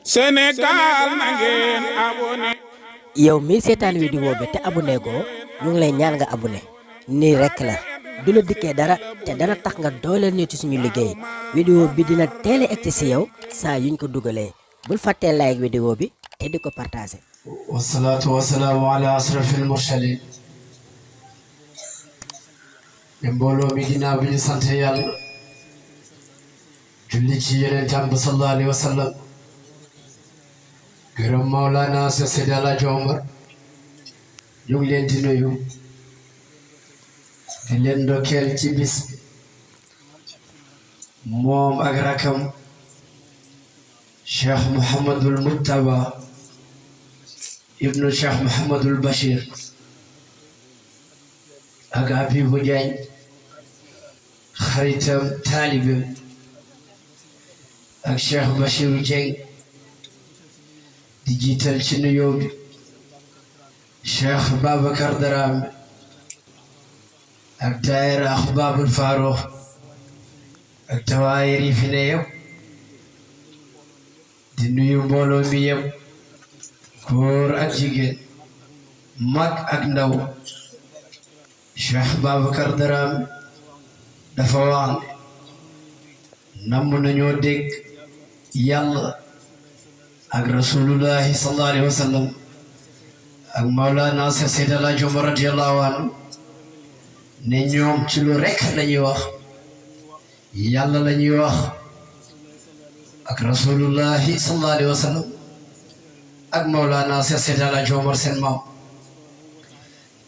Sénégal na ngeen abonné. yow mi seetaan vidéo bi te abonné goo ñu ngi lay ñaan nga abonné nii rekk la du la dikkee dara te dana tax nga dooleel ñu ci suñu liggéey vidéo bi dina teel a egg ci yow saa yuñ ko dugalee bul fàttee like vidéo bi te di ko partagé. wasalaatu wasalaamu ala asrafil mursalin ne mbooloo mi ginnaaw bi ñu sant yàlla julli ci yonentam bi sallallahu alayhi wa sallam gërëm Mawlana Seydi Alaaji Omar ñu ngi leen di nuyu di leen ndokkeel ci bis moom ak rakam Cheikh Mouhamadul Muttaba ibnu Cheikh Mouhamadul Bachir ak Habibou Diagne xaritam taalibem ak Cheikh Bachirou Dieng di jiital ci nuyoo bi Cheikh Babacar Darame ak daayira Ahbabul Farokh ak tawaayir yi fi ne yëpp di nuyu mbooloo mi yëpp góor ak jigéen mag ak ndaw Cheikh Babacar Darame dafa wax ne namm nañoo dégg yàlla ak rasulullahi sallallahu alayhi wa sallam ak Mawlana Seydi Alaaji Omar radiyallahu anhu ne ñoom ci lu rekk lañuy wax yàlla lañuy wax ak rasulullahi sallallahu alayhi wa sallam ak Mawlana Seydi Alaaji Omar seen maam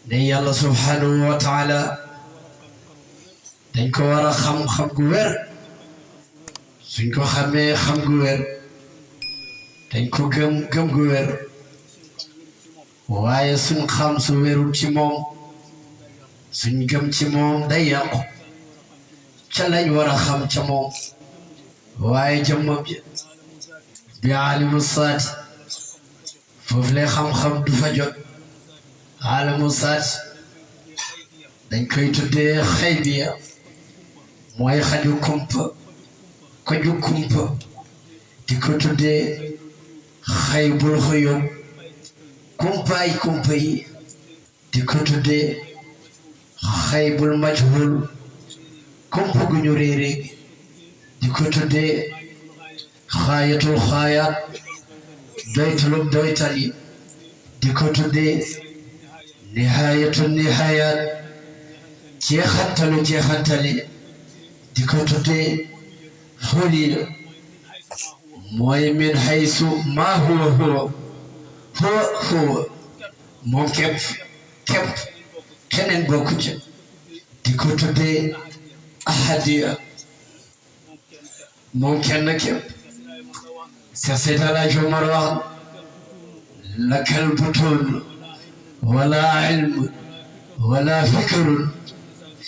ne yàlla subhanahu wa taala dañ ko war a xam gu wér suñ ko xamee xam gu wér dañ ko gëm gu wér waaye suñ xam su wérul ci moom suñ gëm ci moom day yàqu ca lañ war a xam ca moom waaye jëmmam bi alimu saati foofu lay xam-xam du fa jot alimu saati dañ koy tuddee xaybiya mooy xaju kumpa ko ju kumpa di ko tuddee xaybul xuyum kumpaay kumpa yi di ko tuddee xaybul majhul kumpa gu ñu réere di ko tuddee xaayatul xaayaat doytulub doytali di ko tuddee nihaayatul nihaayaat jeexantalu jeexantali di ko tuddee xoliya mooy min haysu maa huwa moom képp keneen bokku ci di ko tuddee ahadiya moom kenn képp Seydi Alaaji Omar wax lakal butun wala ilm wala fikrun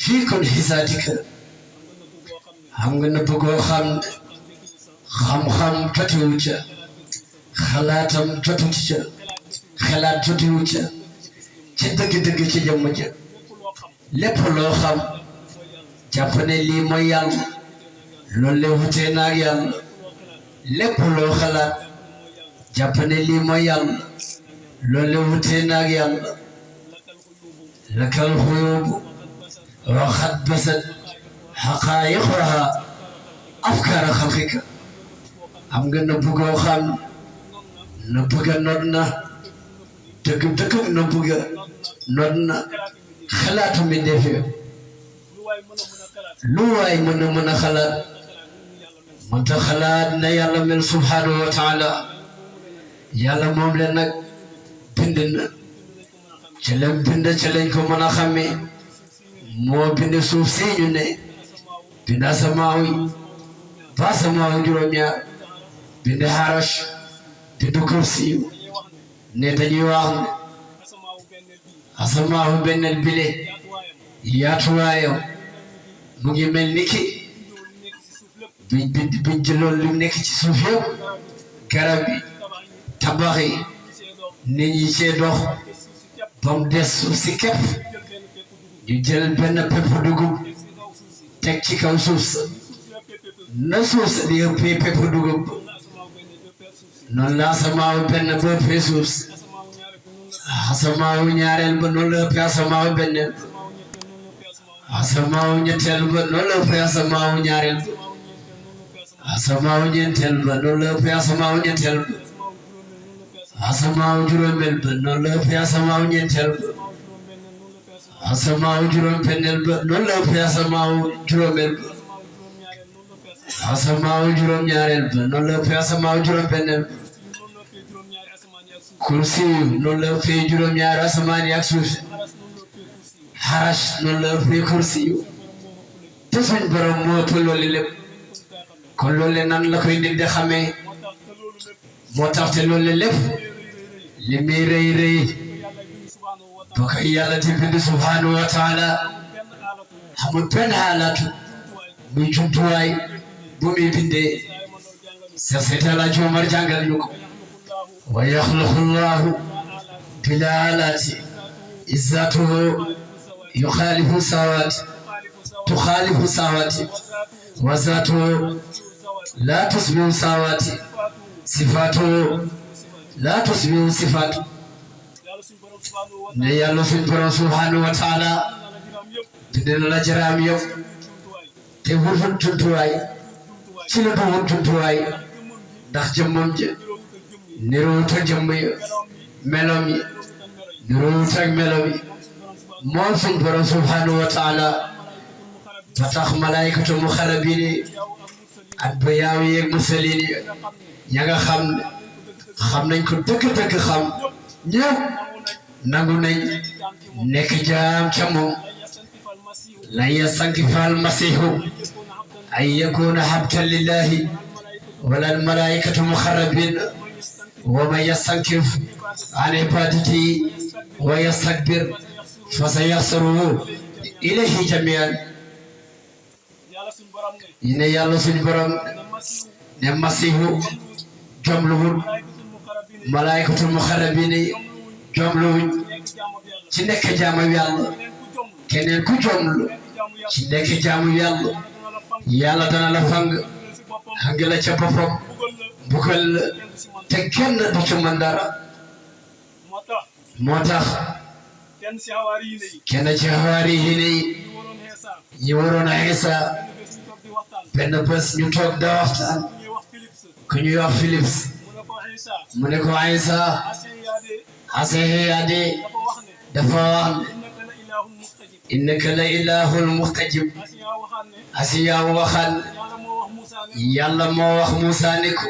fii kun xisaatika xam nga nëbb goo xam-xam jotiwu ca xalaatam jotuti ca xalaat jotiwu ca ci dëgg-dëgg ci jëmm ja lépp loo xam jàpp ne lii mooy yàlla loolu le wutee naag yàlla lépp loo xalaat jàpp ne lii mooy yàlla loolu le wutee naag yàlla lakal xuyubu waxat basat xaqaayiqaha afkaara xalqika am nga nëbb goo xam nëbb ga not na dëgg nëbb ga not na xalaatu mbindeef yi lu waay mën a xalaat mënta xalaat na yàlla mel subhanahu wa taala yàlla moom leen nag bind na ci leen bind ci lañ ko mën a xàmmee moo bind suuf si ñu ne bind asamaaw yi ba asamaaw juróom-ñaar bind xarash bind kursi ne dañuy wax ne asamaaw benneel bile yaatuwaayam mu ngi mel ni ki biñ jëloon lu nekk ci suuf yëpp garab yi tabax yi nit ñi cee dox ba mu des suuf si képp ñu jël benn pepp dugub teg ci kaw suuf sa na suuf sa di ëppee pepp dugub noonu la asamaaw benn ba ëppee suuf si asamaaw ñaareel ba noonu la ëppee asamaaw benneel asamaaw ñetteel ba noonu la ëppee asamaaw ñaareel ba asamaaw ñeenteel ba noonu la ëppee asamaaw ñetteel ba asamaaw juróomeel ba noonu la ëppee asamaaw ñeenteel ba asamaaw juróom benneel ba noonu la ëppee asamaaw juróomeel ba asamaaw juróom ñaareel ba noonu la ëppee asamaaw juróom benneel ba kursi noonu la ëppee juróom ñaari asamaan yi ak suuf si xarash noonu la ëppee kursi te suñ borom moo ëpp loolu lépp kon loolu nan la koy nit di xamee moo tax te loolu lépp li muy rëy rëy ba koy yàlla di bind subhanahu wa taala xamul benn xaalaatu muy jumtuwaay bu muy bindee sa seetala joomar jàngal ñu ko wa yaxluqu llahu bila alaati izzatuhu yuxaalifu sawaati tuxaalifu sawaati wa zaatuhu laa tusbihu sawaati sifaatuhu laa tusbihu sifaatu ne yàlla suñ borom subhanahu wa taala dina la jaraam yëpp te wutun tuntuwaay ci la doon tuntuwaay ndax jëmmam ja niroowut ak jëmm ya melom yi niroowut ak melom yi moom suñ borom subhanahu wa taala ba tax malaayikatu muxarabini ak ba yaaw yeeg musalini ya nga xam ne xam nañ ko dëgg-dëgg xam ñëpp nangu nañ nekk jaam ca moom lan yastankifa almasihu an yakuna habdan lillahi wala almalaikatu muxarrabin wa man yastankif an ibadatihi wa yastakbir fa sayahsaruhu ilayhi jamian ne yàlla suñu borom ne masihu jomluwul malaikatul muxarrabin jomluwuñ ci nekk jaamu yàlla keneen ku jomlu ci nekk jaamu yàlla yàlla dana la fang xang la ca boppam bugal la te kenn du ci mën dara moo tax kenn ci xawaari yi ne ñi waroon a Iisa benn bés ñu toog da waxtaan ku ñuy wax Philips mu ne ko Iisa aseyaade dafa wax ne innaka la ilahul muxtajib asiya waxaan yàlla moo wax Musa ne ko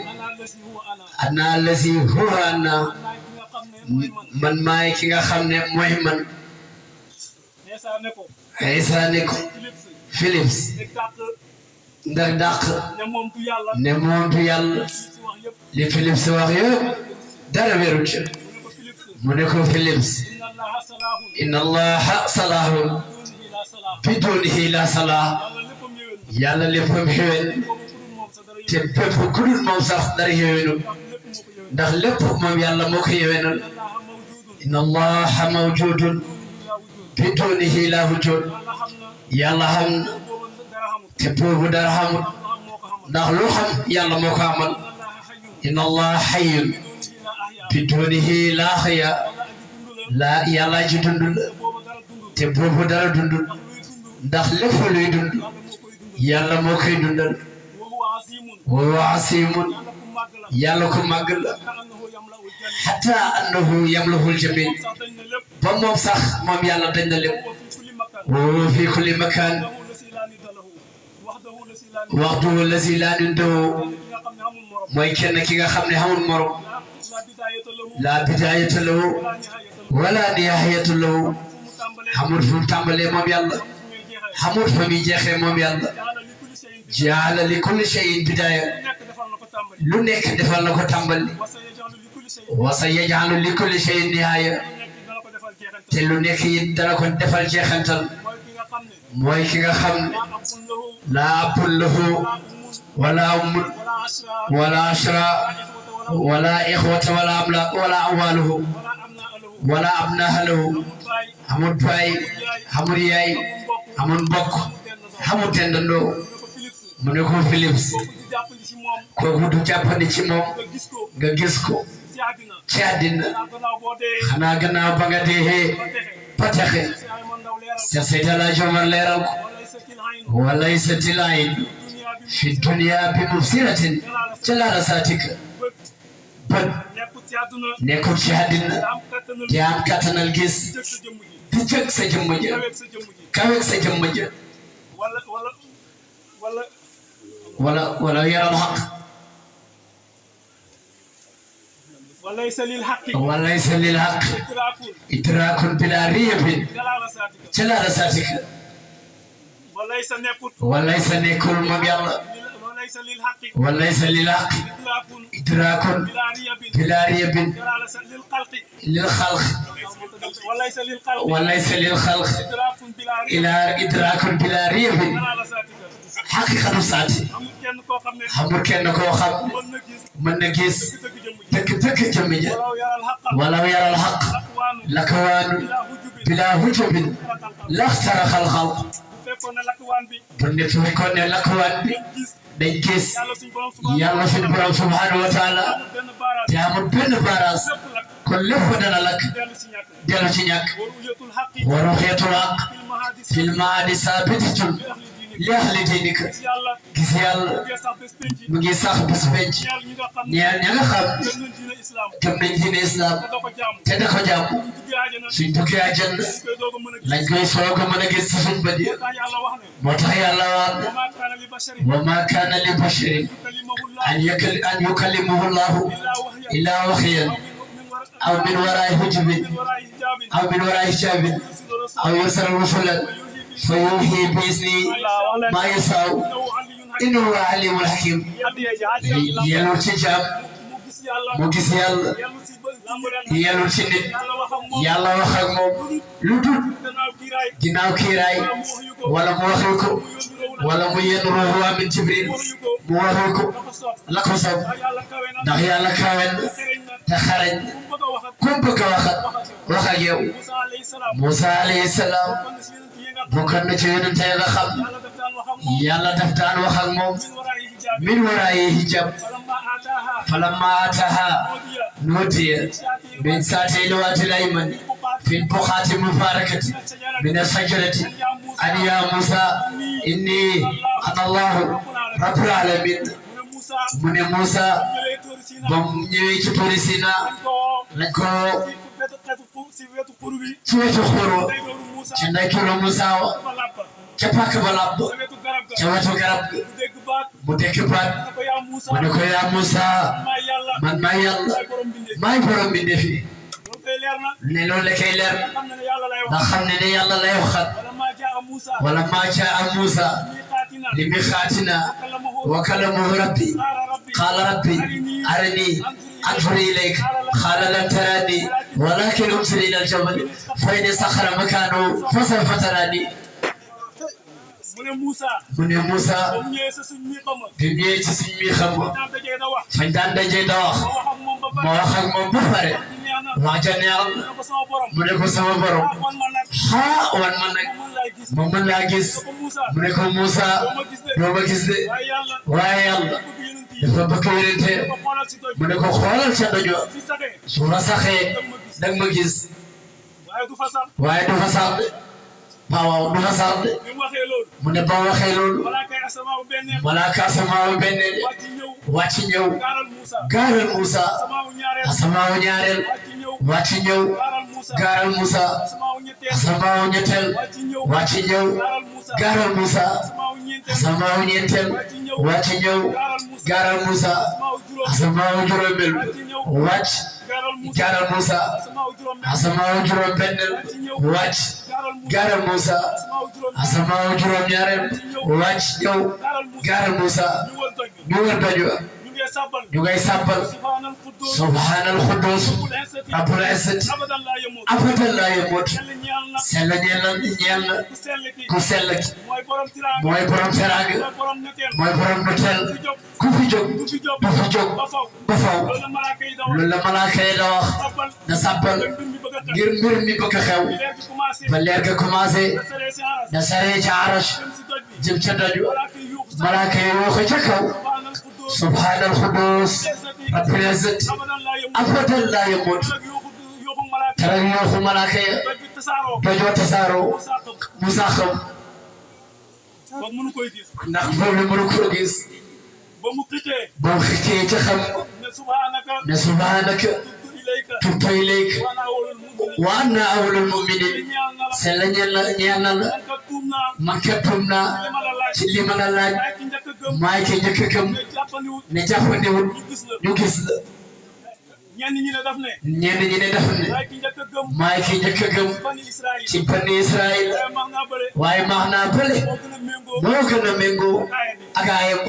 ana lasi huwa ana man maay ki nga xam ne mooy man Iisa ne ko Philips ndax dàq ne moom du yàlla li Philips wax yëpp dara wérut ci mu ne ko Philips inna allaha salahun bidunihi la salah yàlla léppam xéwén te bépp ku dul moom sax dara xéwénul ndax lépp moom yàlla moo ko xéwénal inna allaha mawjudun bidunihi la wujud yàlla xam na te boobu dara xamul ndax lu xam yàlla moo ko amal inna allaha hayyun bidunihi la xaya la yàlla ji dund la te boobu dara dundul ndax lépp luy dund yàlla moo koy dundal wa asimun yàlla ko màgg la hatta annahu yamlahul jamil ba moom sax moom yàlla dañ na lépp wa fi kulli makan waxduhu lazi laa nindahu mooy kenn ki nga xam ne xamul morom la bidayata lahu wala nihayata lahu xamul fu mu tàmbalee moom yàlla xamul fa muy jeexee moom yàlla jaala li kulli shay'in bidaya lu nekk defal na ko tàmbali wa sa yajalu li kulli shay'in nihaya te lu nekk it dana ko defal jeexantal mooy ki nga xam ne laa abun lahu wala ummun wala ashra wala ixwata wala amlaak wala amwaaluhu wala abnaaha lahu amul baay amul yaay amul mbokk amul tendandoo mu ne ko Philips kooku du jàppandi ci moom nga gis ko ci àddina xanaa gannaaw ba nga dee ba texe Seex Seydi Alaaji Omar leeral ko walaysatil aynu fi dunya bi mubsiratin jalaala saatika bët nekkul ci àddina di am kattanal gis di jëg sa jëmm ja kaweeg sa jëmm ja wala yaral xaq وليس للحق إدراك بلا ريب جلال ذاتك وليس نكون مبيض وليس للحق إدراك بلا ريب للخلق وليس للخلق إلى إدراك بلا ريب حقيقة ساتي حمر كأنك وخم من نجس تك جميع ولو يرى الحق لكوان بلا هجب لا اخترق الخلق بنتو يكون لكوان ديكيس يالله في البرام سبحانه وتعالى تعمل بين باراس كل فدنا لك ديالو سينياك ورؤية الحق في المعاد ثابتة لأهل دينك gis yàlla mu ngi sax bés penc ñeel ña nga xam gëm nañ diine islam te da ko jàmm suñ duggee àjjana lañ koy soog a mën a gis ci suñ bët yi moo tax yàlla wax wa ma kaana li basharin an yukallimahu llahu illaa wahyan aw min waraa'i hujubin aw min waraa'i hijabin aw yursala rusulan فيوحي بإذنه ما يشاء إنه عليم حكيم يلو تجاب مجلس يلا يلو تنين يلا وخاك موم لدود جناو كيراي ولا موخيكو ولا مينروه من جبريل موخيكو لكو سب دخيا لكاوين تخرج كم بك وخاك يو موسى عليه السلام bokkan na ci yonent yi nga xam yàlla daf daan wax ak moom min waraayi hijab falamma ataha nudiya min saati ilwaati layman fi lbuqaati mubarakati min ashajarati an ya musa inni ana allahu rabbul alamin mu ne Musa ba mu ñëwee ci Tuuri Sina lañ ko ci wetu xuru ci ndeyjooro Musa ca pàkk ba làbb ca wetu garab mu dégg baat mu ne ko yaa Musa man maay yàlla maay borom bi ndefi ne loolu la kay leer ndax xam ne yàlla lay waxat wala maa jaa Musa li miqaatina wa kallamahu rabbi qaala rabbi arinii أنظر إليك قال لن تراني ولكن انظر إلى الجبل فإن استقر مكانه فسوف تراني mu ne Moussa bi mu ñëwee ci suñu mi xam fañ daan dajee da wax ma wax ak moom ba pare wax ja neex mu ne ko sama borom haa wan ma nag ma mën laa gis mu ne ko Moussa doo ma gis de waaye yàlla dafa bëgg yonente mu ne ko xoolal ca dojo su fa saxee dag ma gis waaye du fa sax de waaw du fa sax de mu ne ba waxee loolu malaaka asamaaw benneel wàcc ñëw gaaral Moussa asamaaw ñaareel wàcc ñëw gaaral Moussa asamaaw ñetteel wàcc ñëw gaaral Moussa asamaaw ñeenteel wàcc ñëw gaaral Moussa asamaaw juróomeel wàcc gaaral Moussa asamaaw juróom benneel wàcc gaaral Moussa asamaaw juróom ñaareel wàcc ñëw gaaral Moussa ñu wër doj wa ñu ngay sàbbal subhaanal quddus rabbul izzati abadan laa yamut sell ñeel na ku sell ki mooy borom teraanga mooy borom noteel ku fi jóg du fi jóg ba faw loolu la malaaka yi da wax na sàbbal ngir mbir mi bëgg a xew ba leer ga commencé na saree ca arash jëm ca doj malaaka yi woo ko ca kaw سبحان القدوس رب العزة أبدا لا يموت ترى يوخ ملاكية بجو تسارو مساخم نقبل الملوكوجيس بمخكي تخم نسبحانك تبت إليك وأنا أول المؤمنين سلنا نيانا مكتومنا اللي من الله ما يكجككم نجافني نجس ñen ñi ne daf ne maay ki njëkk a gëm ci bani Israël waaye max naa bële moo gën a méngoo ak ayam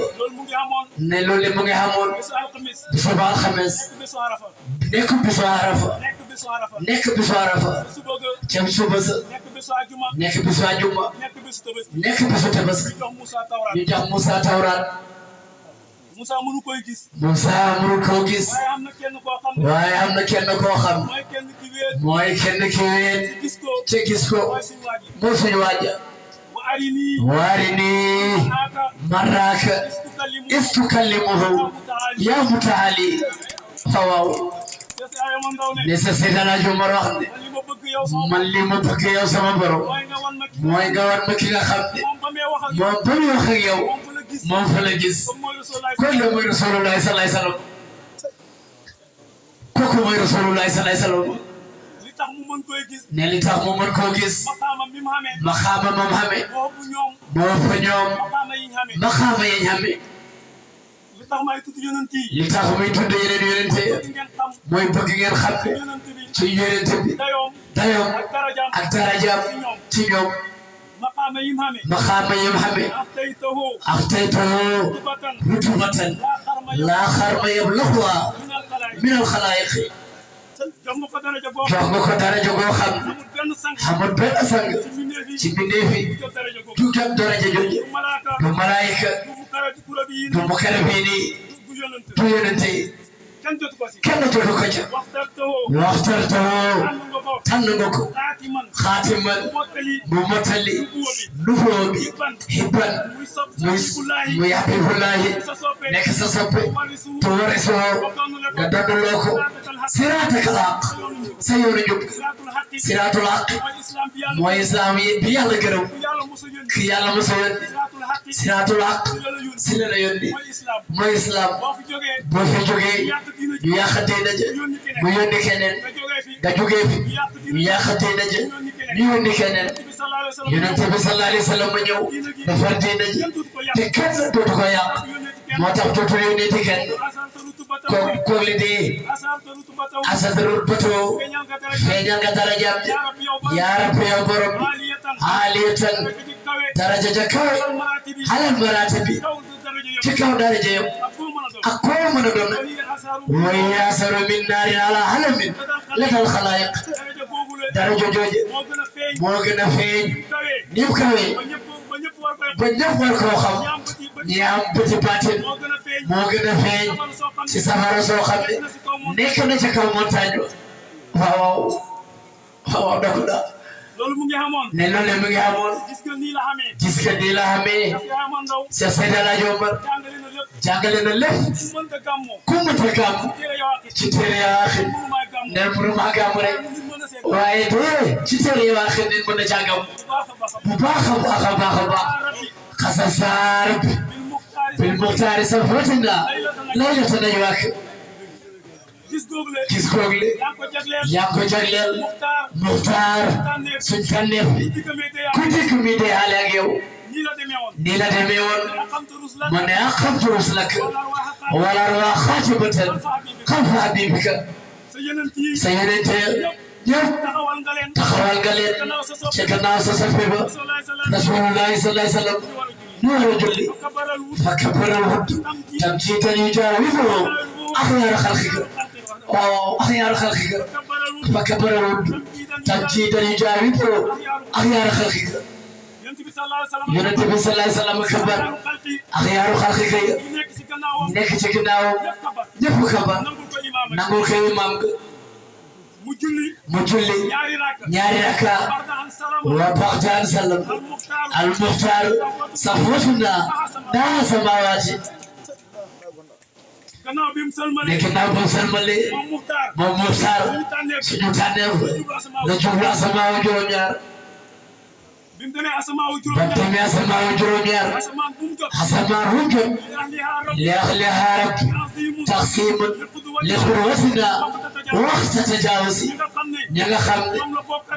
ne loolu mu ngi xamoon bisu alxames nekk bisu arafa nekk bisu arafa ca suba sa nekk bisu ajuma nekk bisu tabaski ñu jox Musa tawraat Musa mënu koy gis waaye am na kenn koo xam mooy kenn ki weet ci gis ko moo suñu waaja waarini maraka istukallimuhu ya mutaali fawaw ne sa seedana jumar wax ne man li ma bëgg yow sama borom mooy nga wan ma ki nga xam ne moom ba muy wax ak yow moom fa la gis kon la mooy Rasulullah sallallahu alayhi wasallam kooku mooy Rasulullah sallallahu alayhi wasallam ne li tax mu mën koo gis maxaama mam xame boo fa ñoom maxaama yañ xame li tax muy tudd yeneen yonente mooy bëgg ngeen xam ne ci yonente bi dayoom ak darajaam ci ñoom مقام يمحمي أخطيته رتبة لا خرم يبلغها من الخلائق جمك درجة جو خم حمد بن أسنگ تبنيفي توكم درجة جو ملائكة مكرميني توينتي كم تدركه واخترته تنبك خاتما ممتلي نبوغي حبا ويحبه الله نكس صبي تورسه ندد لوكو سراتك الحق سيورجك سرات الحق وإسلامي بيال كرم كيال مسوين سرات الحق سلنا يندي ما إسلام بوفي جوجي يا خدينا بيوندي كنن دجوجي يا خدينا بيوندي كنن يونتبي صلى الله عليه وسلم ñew defar diina ji te kenn dootu ko yàq moo tax dootu yónnee di kenn ko li di asadru bato feeñal nga darajaam yaa rabbi yow borom aliyatan daraja ja kawe halal maratibi ci kaw daraja yow ak koo mën a doon way yaasaru min naarin ala halamin lakal xalaayiq daraja jooje moo gën a feeñ ni mu kawe ba ñëpp war koo xam ñi am bëti baatin moo gën a feeñ ci safara soo xam ne nekk na ca kaw montagne waaw waaw dëgg la loolu mu ngi xamoon ne loolu mu ngi xamoon gis nga nii la xamee sa Seydi El Hadji Omar jàngale na lépp ku mënta gàmmu ci téere yaa axin nel mënu maa gàmmu rek waaye dee ci téere yaa axin nen mën na caa gàmmu bu baax a baax a baax a baax xasa saar bil muxtaari sa footina laylata nañu wax gis google yaa ko jagleel muxtaar suñ tànneef bi ku dikk mi dee xaale ak yow nii la demee woon ma ne aqamtu ruslak wala rawaa xaatibatan xalfa habibika sa yenente ñëpp taxawal nga leen ca gannaaw sa soppe ba rasulullahi sallallahu alayhi wa sallam ñu war a julli fa kabbaral hudd tam jiital yu jaawifuhu axyaara xalqika waaw axyaara xalqika fa kabbaral hudd tam jiital yu jaawifuhu axyaara xalqika yonent bi sallallahu alayhi wa sallam kabar axyaaru xalqika nekk ci ginnaawam ñëpp kabar nangul ko imaam ga mu julli ñaari raka wa baxtaan salam al muxtaar safwatuna daa samawaati ne ginnaaw bi mu sëlmalee moom Muxtaar suñu tànneef la jublu asamaaw juróom-ñaar ba mu demee asamaaw juróom-ñaar asamaan bu mu jot li rab taxsiiman li xudwatina waxta tajaawusi ña nga xam ne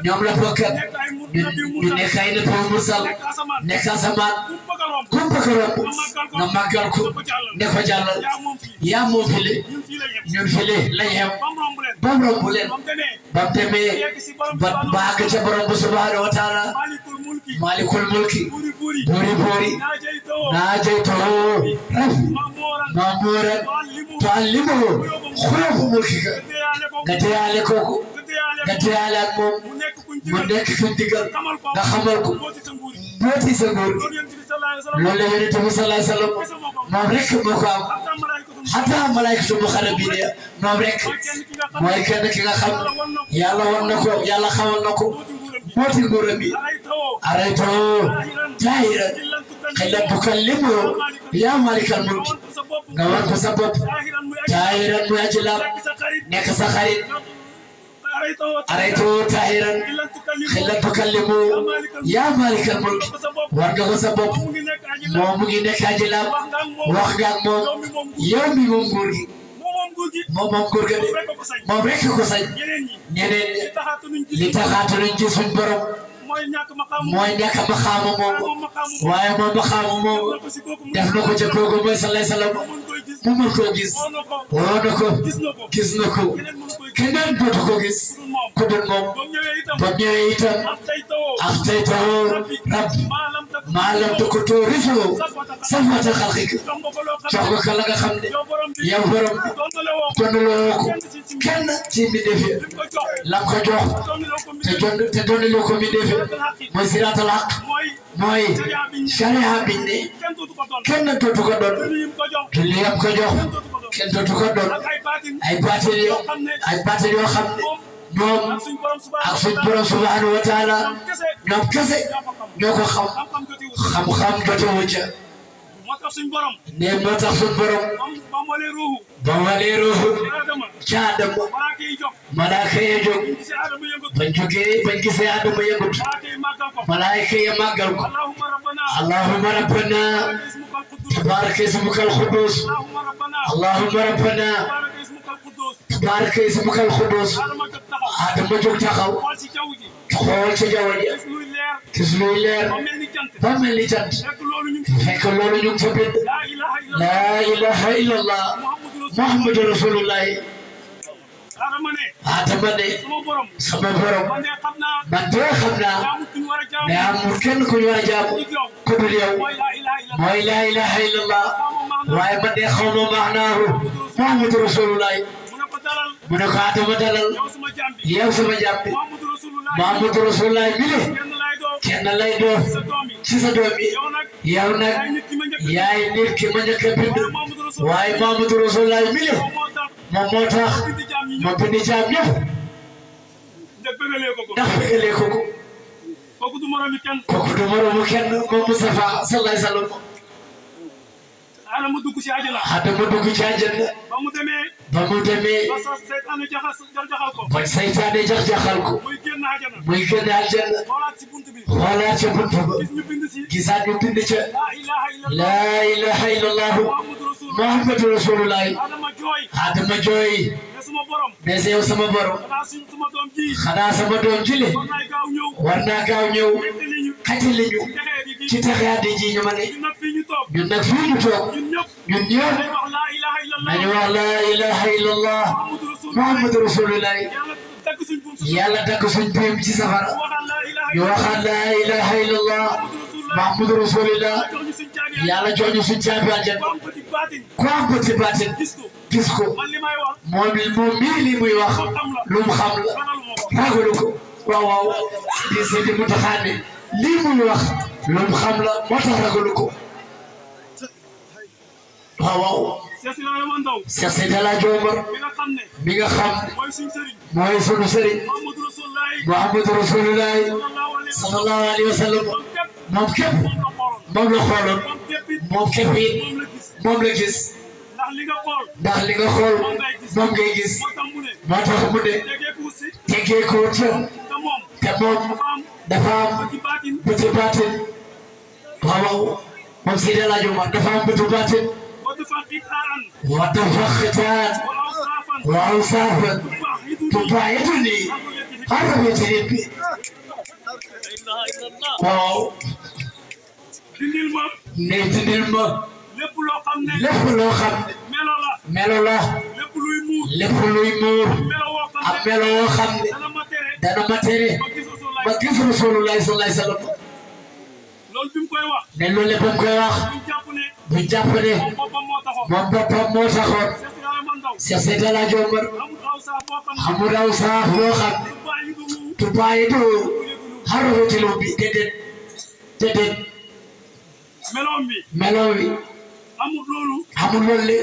ñoom la bokkat ñu nekk ay nabi mursal nekk asamaan ku mu bëgg a romb nga màggal ko ne ko jàllal yaa moom file ñun file lañ xem ba mu romb leen ba mu demee ba àgg ca borom bu subhaanahu wa taala maalikul mulki buuri buuri naajaytahu rabbi maamuuran tuallimuhu xuluqu mulkika nga teyaale kooku nga teyaale ak moom mu nekk fi digal nga xamal ko booti sa nguur gi loolu la Yonent bi sallallahu alayhi wa sallam moom rek moo ko am xataa malaykatu muqarrabiin moom rek mooy kenn ki nga xam yàlla wan na ko yàlla xamal na ko booti nguuram bi araytahu jaahiran xillan tukallimuhu yaa maalikal mulki nga wan ko sa bopp jaahiran muy aji laab nekk sa xarit araytahu jaahiran xillan tukallimuhu yaa maalikal mulki war nga ko sa bopp moom mu ngi nekk aji laab wax nga ak moom yow mi moom nguur gi moom nguur ga de moom rek ko sañ ñeneen li taxaatu nañ ci suñ borom mooy ñàkk maxaama moom waaye moom maxaama moom def na ko ca kooku mooy sallallahu alayhi wa sallam mu mën koo gis woo na ko gis na ko keneen dootu ko gis ku dul moom ba ñëwee itam ak tey tawoo rabbi maa lam takun tu'rifu safwata xalqika jox ko la nga xam ne yow borom donnaloo ko kenn ci mbindeef yi lam ko jox te donnaloo ko mbindeef yi mooy siraatal haq mooy sharia biñ ne kenn dootu ko doon te li yam ko jox kenn dootu ko doon ay baatil yoo xam ne moom ak suñ borom subhanahu wa taala ñoom kese ñoo ko xam-xam jotewu ca ne moo tax suñ borom ba walee ruuxu ca Adama malaaka yi jóg bañ gisee Adama yëngut malaaka yi màggal ko allahumma rabbana tabaraka ismuka al-quddus allahumma rabbana tabaraka ismuka al-quddus Adama jóg taxaw xool ci jaww ji gis luy leer ba mel ni jant fekk loolu ñu ngi fa bind laa ilaha illallah muhammadu rasulullahi Adama ne sama borom man de xam naa ne amul kenn ku ñu war a jaamu ku dul yow mooy laa ilaha illallah waaye man de xaw ma maanaahu muhammadu rasulullahi mu ne ko Adama dalal yow sama jaam bi muhammadu rasulullahi mi ne kenn lay doon ci sa doom yi yow nag yaay nit ki ma njëkk a bind waaye muhammadu rasulullahi mi ne moom moo tax ma bind jaam ñëpp ndax bëggalee ko kooku du moromu kenn moom Mustafa sallallahu alayhi wa sallam Adama dugg ci àjjana ba mu demee ba seytaane jax-jaxal ko muy génn àjjana xoolaat ca bunt ba gisaat ñu bind ca laa ilaha illallah muhammadu rasulullahi Adama jooy ne yow sama borom xanaa sama doom jile war naa gaaw ñëw xatili ñu ci texeadi ji ñu ma ne ñun nag fii ñu toog ñun ñëpp nañu wax laa ilaha illallah muhammadu rasulullahi yàlla dagg suñ biim ci safara ñu waxaat laa ilaha illallah muhammadu rasulullah yàlla jox ñu suñ caabi aljanna ku am petit baatin gis ko moom mii li muy wax lu mu xam la ragalu ko waaw di Seydi Muntaxa ne lii muy wax lu mu xam la moo tax ragalu ko waaw Cheikh Seydi El Hadji Omar mi nga xam mooy sunu sëriñ Muhammadu Rasulullahi sallallahu alayhi wa sallam moom képp moom la xooloon moom képp it moom la gis ndax li nga xool moom ngay gis moo tax mu ne tegee ko ca te moom dafa am bëti baatin waaw moom Seydi El Hadji Omar dafa am bëti baatin wa dafa xitaan wa awsaafan tubaayituni harabitini bi waaw ne dindil ma lépp loo xam ne melo la lépp luy muur ak melo woo xam ne dana ma tere ma gis Rasulullahi sallallahu alayhi wa sallam ne loolu lépp mu koy wax bu jàpp ne moom boppam moo taxoon Cheikh Seydi El Hadji Omar amul aw saaf boo xam ne tubaayitu harabitini bi déedéet meloom bi amul loolu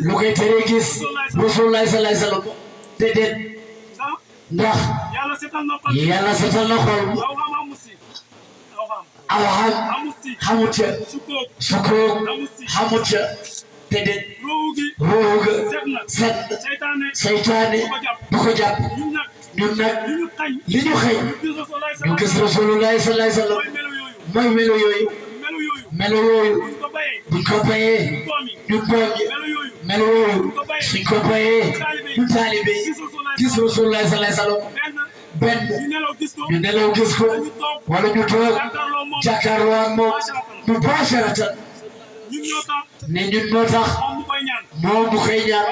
lu koy teree gis Rasulullah sallallahu alayhi wa sallam déedéet ndax yàlla setal na xol aw xamut ca sukkoog xamut ca déedéet ruuhu ga set seytaane du ko jàpp ñun nag li ñu xëy ñu gis Rasulullah sallallahu alayhi wa sallam mooy melo yooyu buñ ko bayee ñun doom yi melo yooyu suñ ko bayee ñun taalibe yi gis Rasulullah sallallahu alayhi wa sallam benn ñu nelaw gis ko wala ñu toog jàkkaarloo ak moom mubasharatan ne ñun moo tax moom bu koy ñaan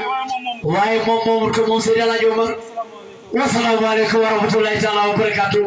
waaye moom moomul ko moom Seydi El Hadji Omar. Wasalaamu aleykum wa rahmatullahi taala wa barakatuh.